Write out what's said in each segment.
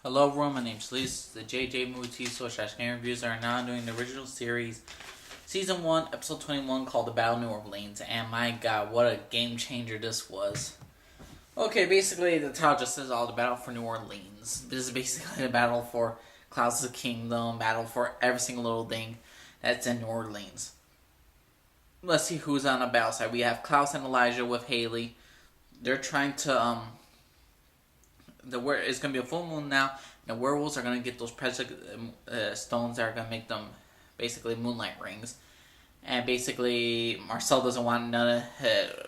Hello everyone, my name's Lise. The JJ Movie TV Game Reviews are now doing the original series, Season 1, Episode 21, called The Battle of New Orleans. And my god, what a game changer this was. Okay, basically the title just says all the battle for New Orleans. This is basically the battle for Klaus' kingdom, battle for every single little thing that's in New Orleans. Let's see who's on the battle side. We have Klaus and Elijah with Haley. They're trying to, it's gonna be a full moon now. And the werewolves are gonna get those precious stones that are gonna make them basically moonlight rings. And basically, Marcel doesn't want none of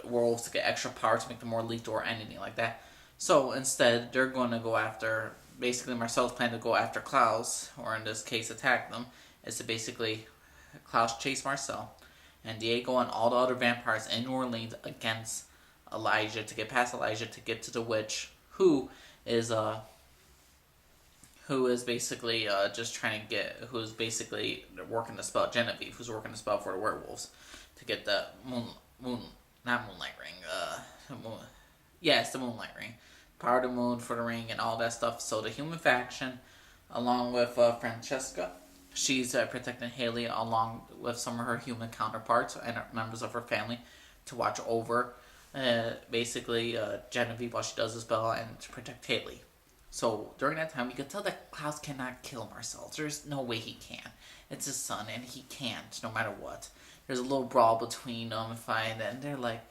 werewolves to get extra power to make them more lethal or anything like that. So instead, they're going to go after. Basically, Marcel's plan to go after Klaus, or in this case, attack them, is to basically Klaus chase Marcel, and Diego and all the other vampires in New Orleans against Elijah to get past Elijah to get to the witch who is basically just trying to get, who's basically working the spell, Genevieve, who's working the spell for the werewolves to get the not moonlight ring, it's the moonlight ring, power of the moon for the ring and all that stuff. So the human faction, along with Francesca, she's protecting Haley along with some of her human counterparts and members of her family to watch over basically Genevieve while she does the spell and to protect Haley. So during that time, we could tell that Klaus cannot kill Marcel. There's no way he can. It's his son, and he can't, no matter what. There's a little brawl between them, and they're like,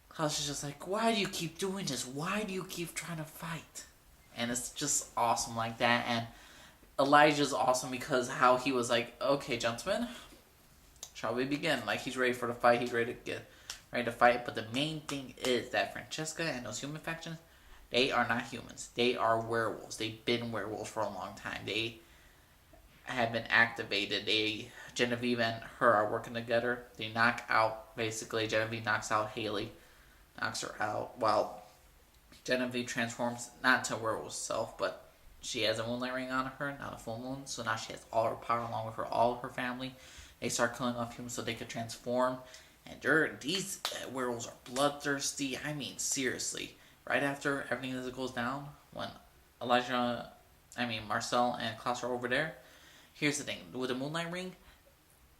Klaus is just like, why do you keep doing this? Why do you keep trying to fight? And it's just awesome like that. And Elijah's awesome because how he was like, okay, gentlemen, shall we begin? Like, he's ready for the fight. He's ready to fight. But the main thing is that Francesca and those human factions, they are not humans. They are werewolves. They've been werewolves for a long time. They have been activated. Genevieve and her are working together. They knock out, basically, Genevieve knocks out Haley, knocks her out, while Genevieve transforms, not to a werewolf self, but she has a moonlight ring on her, not a full moon, so now she has all her power along with all her family. They start killing off humans so they could transform, and these werewolves are bloodthirsty. I mean, seriously. Right after everything goes down, when Marcel and Klaus are over there, here's the thing. With the Moonlight Ring,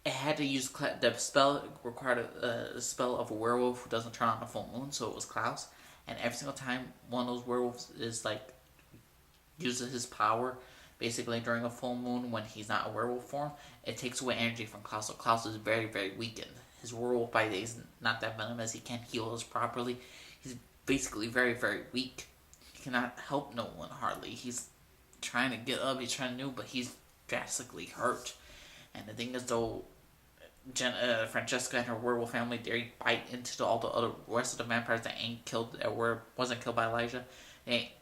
it had to use the spell, required a spell of a werewolf who doesn't turn on the full moon, so it was Klaus. And every single time one of those werewolves uses his power, basically during a full moon when he's not a werewolf form, it takes away energy from Klaus, so Klaus is very, very weakened. His werewolf bite is not that venomous, he can't heal us properly. He's basically very, very weak. He cannot help no one hardly. He's trying to get up, he's trying to do, but he's drastically hurt. And the thing is, though, Francesca and her werewolf family, they bite into all the other rest of the vampires that wasn't killed by Elijah. They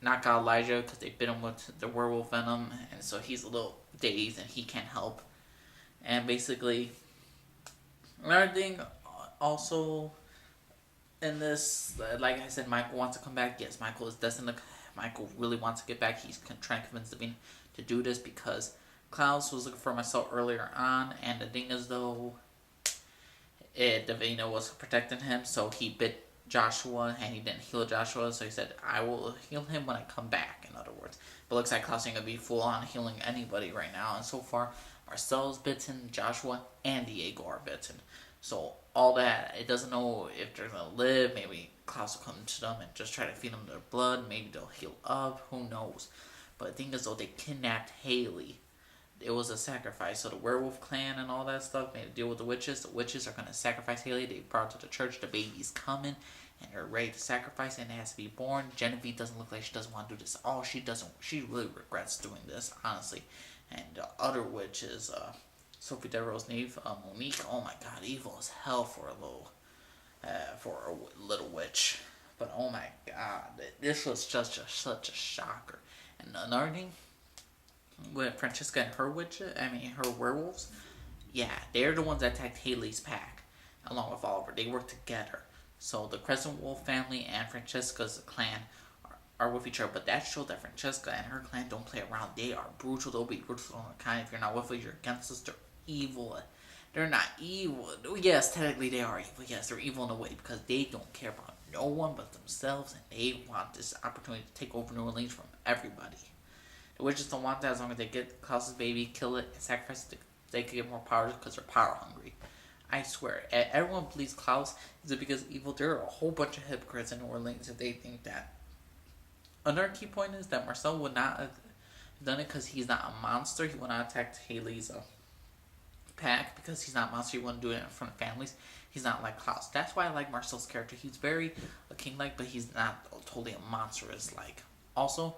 knock out Elijah because they bit him with the werewolf venom, and so he's a little dazed and he can't help. And basically, another thing also in this, like I said, Michael wants to come back. Yes, Michael is destined to. Michael really wants to get back. He's trying to convince Davina to do this because Klaus was looking for Marcel earlier on, and the thing is, though, Davina was protecting him, so he bit Joshua, and he didn't heal Joshua, so he said, I will heal him when I come back, in other words. But it looks like Klaus ain't going to be full-on healing anybody right now, and so far, Marcel's bitten, Joshua and Diego are bitten. So all that, it doesn't know if they're going to live. Maybe Klaus will come to them and just try to feed them their blood. Maybe they'll heal up. Who knows? But the thing is, though, they kidnapped Haley. It was a sacrifice. So the werewolf clan and all that stuff made a deal with the witches. The witches are going to sacrifice Haley. They brought her to the church. The baby's coming. And they're ready to sacrifice. And it has to be born. Genevieve doesn't look like she doesn't want to do this at all. She really regrets doing this, honestly. And the other witches, Sophie Devereaux's Neve, Monique. Oh my God, evil as hell for a little witch. But oh my God, this was just such a shocker. And another thing, with Francesca and her her werewolves, yeah, they're the ones that attacked Haley's pack, along with Oliver. They work together. So the Crescent Wolf family and Francesca's clan are with each other, but that shows that Francesca and her clan don't play around. They are brutal. They'll be brutal on the kind. If you're not with us, you're against us. They're evil. They're not evil. Yes, technically they are evil. Yes, they're evil in a way because they don't care about no one but themselves, and they want this opportunity to take over New Orleans from everybody. The witches don't want that. As long as they get Klaus's baby, kill it, and sacrifice it, they can get more powers because they're power hungry. I swear, everyone believes Klaus is it because evil. There are a whole bunch of hypocrites in New Orleans that they think that. Another key point is that Marcel would not have done it because he's not a monster. He would not attack Haley's pack because he's not a monster. He wouldn't do it in front of families. He's not like Klaus. That's why I like Marcel's character. He's very a king-like, but he's not totally a monstrous like. Also,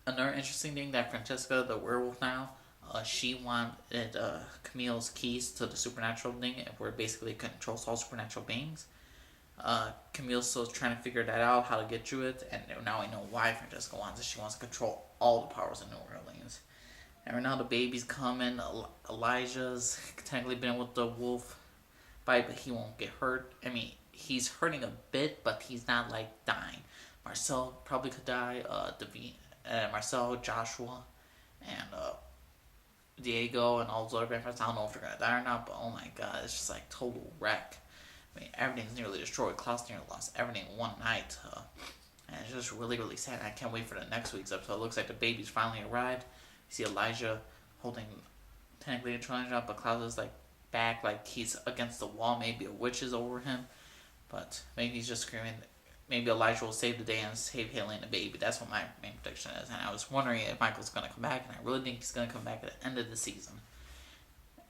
another interesting thing that Francesca, the werewolf now, she wanted Camille's keys to the supernatural thing, where it basically controls all supernatural beings. Camille's still trying to figure that out, how to get to it, and now we know why Francesca wants it. She wants to control all the powers in New Orleans. And right now the baby's coming. Elijah's technically been with the wolf bite, but he won't get hurt. I mean, he's hurting a bit, but he's not like dying. Marcel probably could die. Marcel, Joshua, and Diego, and all those other vampires. I don't know if they're gonna die or not, but oh my god, it's just like total wreck. I mean, everything's nearly destroyed. Klaus nearly lost everything in one night. And it's just really, really sad. I can't wait for the next week's episode. It looks like the baby's finally arrived. You see Elijah holding technically a challenge up, but Klaus is like back, like he's against the wall. Maybe a witch is over him, but maybe he's just screaming. Maybe Elijah will save the day and save Haley and the baby. That's what my main prediction is. And I was wondering if Michael's going to come back, and I really think he's going to come back at the end of the season.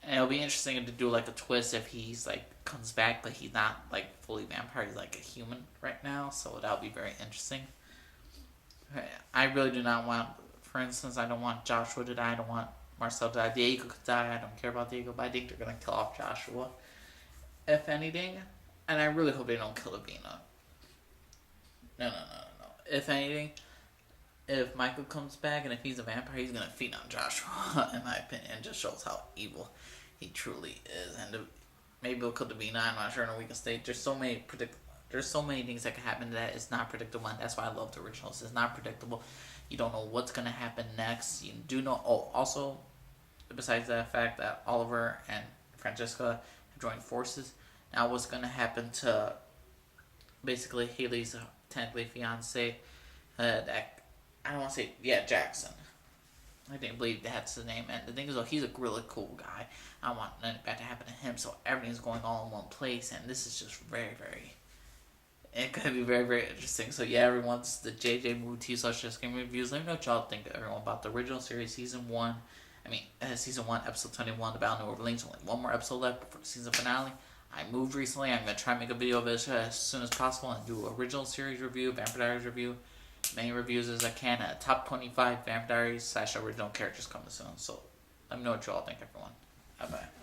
And it'll be interesting to do like a twist if he's like comes back, but he's not like fully vampire. He's like a human right now, so that'll be very interesting. I really do not want, for instance, I don't want Joshua to die. I don't want Marcel to die. Diego could die. I don't care about Diego, but I think they're gonna kill off Joshua, if anything. And I really hope they don't kill Avina. No. If anything, if Michael comes back and if he's a vampire, he's gonna feed on Joshua. In my opinion, it just shows how evil he truly is. And maybe he'll kill Davina. I'm not sure in a weakened state. There's so many things that can happen that it's not predictable, and that's why I love the originals. It's not predictable. You don't know what's gonna happen next. You do know. Oh, also, besides that fact that Oliver and Francesca have joined forces, now what's gonna happen to basically Haley's technically fiance? That I don't want to say Jackson. I didn't believe that's the name. And the thing is, though, he's a really cool guy. I don't want nothing bad to happen to him, so everything's going all in one place, and this is just very, very. It could be very, very interesting. So yeah, everyone's the JJ Movie TV Just Game Reviews. Let me know what y'all think, everyone, about the original series, season 1. Season 1, episode 21, The Battle of New Orleans. Only one more episode left before the season finale. I moved recently. I'm gonna try to make a video of it as soon as possible and do original series review, Vampire Diaries review, many reviews as I can. Top 25 Vampire Diaries / original characters coming soon. So let me know what you all think, everyone. Bye bye.